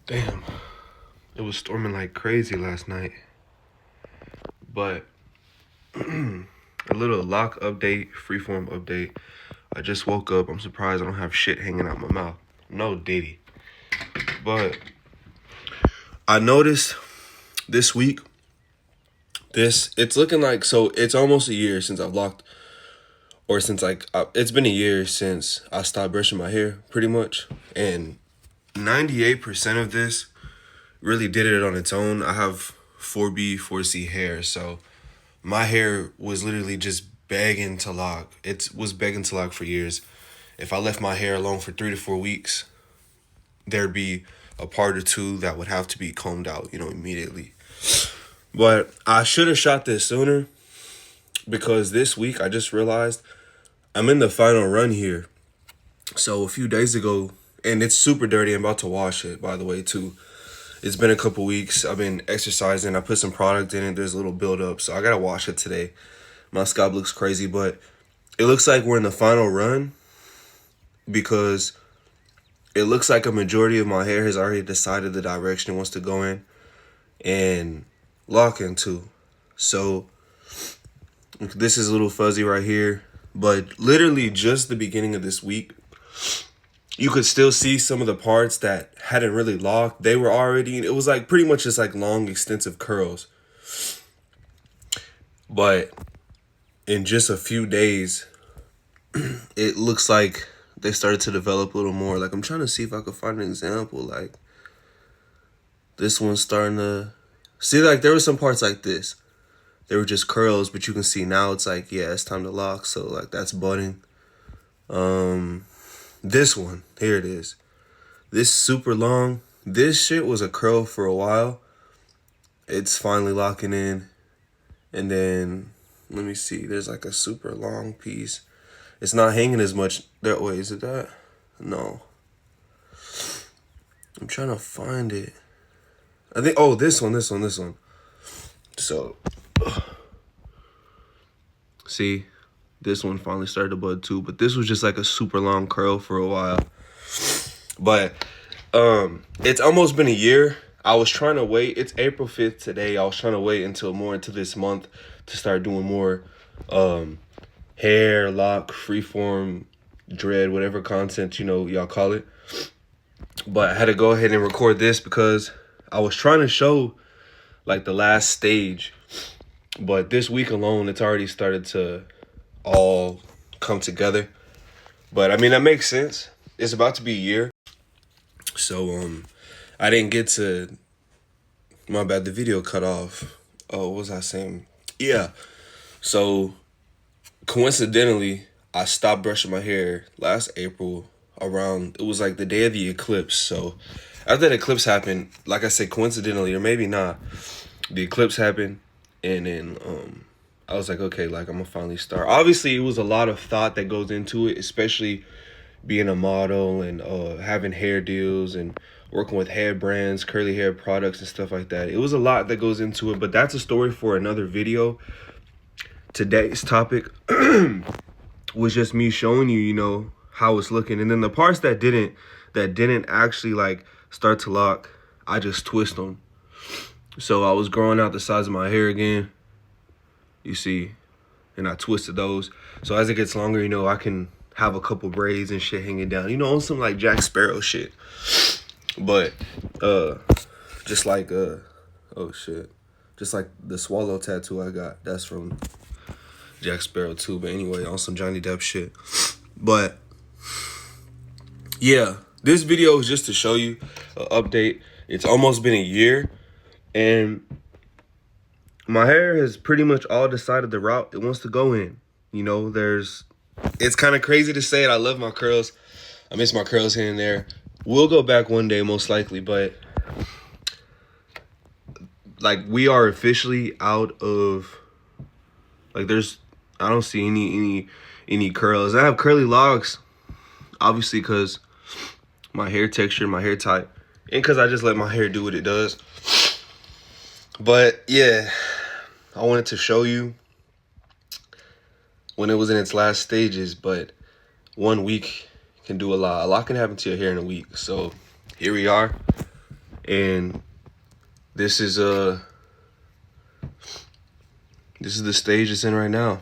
Damn, it was storming like crazy last night. But a little lock update, freeform update. I just woke up. I'm surprised I don't have shit hanging out my mouth. No diddy. But I noticed this week, it's looking like, so it's almost a year since I've locked, or since it's been a year since I stopped brushing my hair, pretty much. And 98% of this really did it on its own. I have 4B, 4C hair, so my hair was literally just begging to lock. It was begging to lock for years. If I left my hair alone for 3 to 4 weeks, there'd be a part or two that would have to be combed out, immediately. But I should have shot this sooner because this week I just realized I'm in the final run here. So a few days ago, and it's super dirty. I'm about to wash it, by the way, too. It's been a couple weeks. I've been exercising. I put some product in it. There's a little buildup, so I gotta wash it today. My scalp looks crazy, but it looks like we're in the final run because it looks like a majority of my hair has already decided the direction it wants to go in and lock into. So this is a little fuzzy right here, but literally just the beginning of this week, you could still see some of the parts that hadn't really locked. They were already, it was like pretty much just like long, extensive curls. But in just a few days, it looks like they started to develop a little more. Like, I'm trying to see if I could find an example. Like, this one's starting to, see, like, there were some parts like this. They were just curls, but you can see now it's like, yeah, it's time to lock. So, like, that's budding. This one, here it is. This super long, this shit was a curl for a while. It's finally locking in. And then, let me see, there's like a super long piece. It's not hanging as much that way. Is it that? No. I'm trying to find it. I think, oh, this one. So, see, this one finally started to bud too, but this was just like a super long curl for a while. But it's almost been a year. I was trying to wait. It's April 5th today. I was trying to wait until more into this month to start doing more hair, lock, freeform, dread, whatever content, y'all call it. But I had to go ahead and record this because I was trying to show like the last stage. But this week alone, it's already started to all come together. But I mean, that makes sense. It's about to be a year. So I didn't get to, my bad, the video cut off. Oh, what was I saying? Yeah. So coincidentally, I stopped brushing my hair last April around, it was like the day of the eclipse. So after the eclipse happened, like I said, coincidentally, or maybe not, the eclipse happened. And then I was like, okay, like I'm gonna finally start. Obviously, it was a lot of thought that goes into it, especially being a model and having hair deals and working with hair brands, curly hair products and stuff like that. It was a lot that goes into it, but that's a story for another video. Today's topic was just me showing you, how it's looking. And then the parts that didn't actually like start to lock, I just twist them. So I was growing out the size of my hair again, you see, and I twisted those. So as it gets longer, I can have a couple braids and shit hanging down, on some like Jack Sparrow shit. But just like oh shit, just like the swallow tattoo I got, that's from Jack Sparrow too. But anyway, on some Johnny Depp shit. But yeah, this video is just to show you an update. It's almost been a year, and my hair has pretty much all decided the route it wants to go in. It's kind of crazy to say it. I love my curls. I miss my curls here and there. We'll go back one day, most likely, but like we are officially out of, like, I don't see any curls. I have curly locks, obviously, because my hair texture, my hair type, and because I just let my hair do what it does. But yeah, I wanted to show you when it was in its last stages, but 1 week can do a lot. A lot can happen to your hair in a week. So here we are. And this is the stage it's in right now.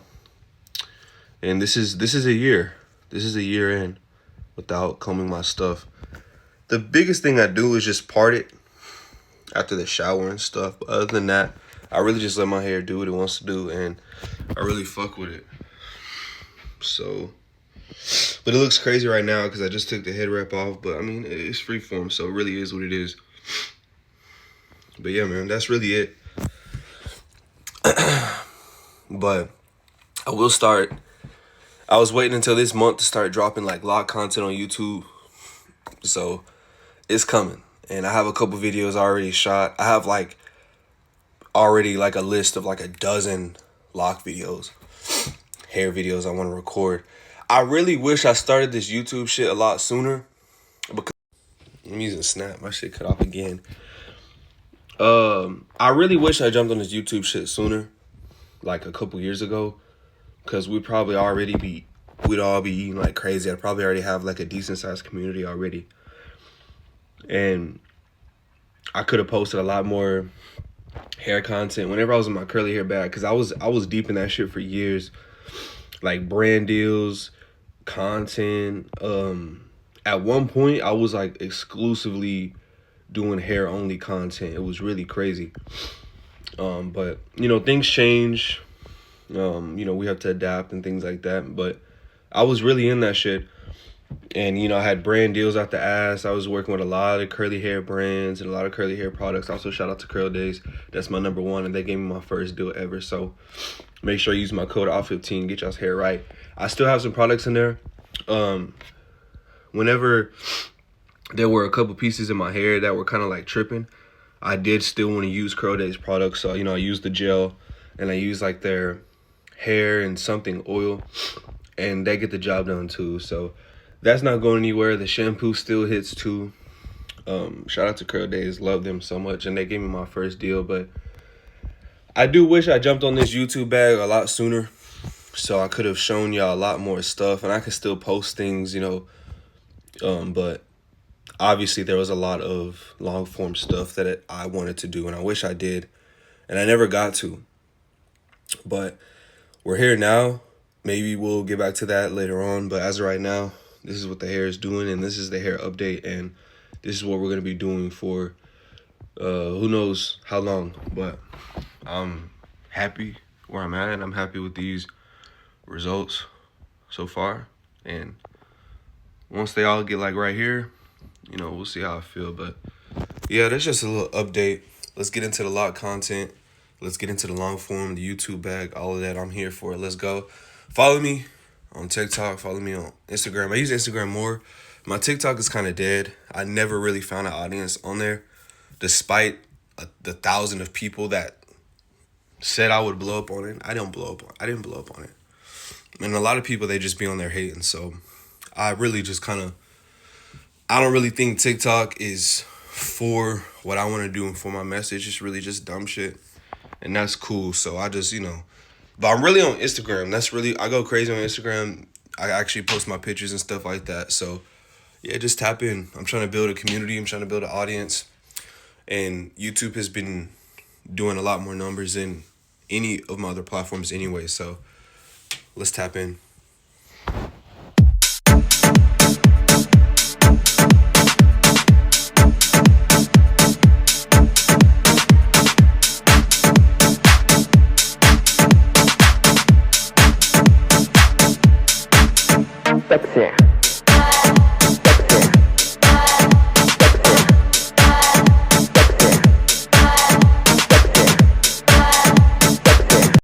And this is a year. This is a year in without combing my stuff. The biggest thing I do is just part it after the shower and stuff. But other than that, I really just let my hair do what it wants to do, and I really fuck with it. So, but it looks crazy right now because I just took the head wrap off. But I mean, it's freeform, so it really is what it is. But yeah, man, that's really it. But I will start. I was waiting until this month to start dropping like Loc content on YouTube. So it's coming. And I have a couple videos already shot. I have like already like a list of like a dozen Loc videos, hair videos I want to record. I really wish I started this YouTube shit a lot sooner. Because I'm using a snap. My shit cut off again. I really wish I jumped on this YouTube shit sooner, like a couple years ago, because we'd all be eating like crazy. I'd probably already have like a decent sized community already, and I could have posted a lot more hair content whenever I was in my curly hair bag, because I was deep in that shit for years, like brand deals, content. At one point I was like exclusively doing hair only content. It was really crazy. But you know, things change. You know, we have to adapt and things like that. But I was really in that shit. And you know, I had brand deals out the ass. I was working with a lot of curly hair brands and a lot of curly hair products. Also, shout out to Curl Days. That's my #1, and they gave me my first deal ever. So make sure you use my code OFF15, get y'all's hair right. I still have some products in there. Whenever there were a couple pieces in my hair that were kind of like tripping, I did still want to use Curl Days products. So, you know, I used the gel and I used like their hair and something oil, and they get the job done too. So that's not going anywhere. The shampoo still hits too. Shout out to Curl Days. Love them so much. And they gave me my first deal. But I do wish I jumped on this YouTube bag a lot sooner, so I could have shown y'all a lot more stuff, and I could still post things, you know. But obviously there was a lot of long form stuff that I wanted to do, and I wish I did, and I never got to. But we're here now. Maybe we'll get back to that later on. But as of right now, this is what the hair is doing, and this is the hair update, and this is what we're going to be doing for who knows how long. But I'm happy where I'm at, and I'm happy with these results so far. And once they all get like right here, you know, we'll see how I feel. But yeah, that's just a little update. Let's get into the Loc content. Let's get into the long form, the YouTube bag, all of that. I'm here for it. Let's go. Follow me on TikTok. Follow me on Instagram. I use Instagram more. My TikTok is kind of dead. I never really found an audience on there, despite the 1,000 of people that said I would blow up on it. I didn't blow up on it. And a lot of people, they just be on there hating. So I really just I don't really think TikTok is for what I want to do and for my message. It's really just dumb shit. And that's cool. So I just, you know, but I'm really on Instagram. I go crazy on Instagram. I actually post my pictures and stuff like that. So yeah, just tap in. I'm trying to build a community. I'm trying to build an audience. And YouTube has been doing a lot more numbers than any of my other platforms anyway. So let's tap in. Locs.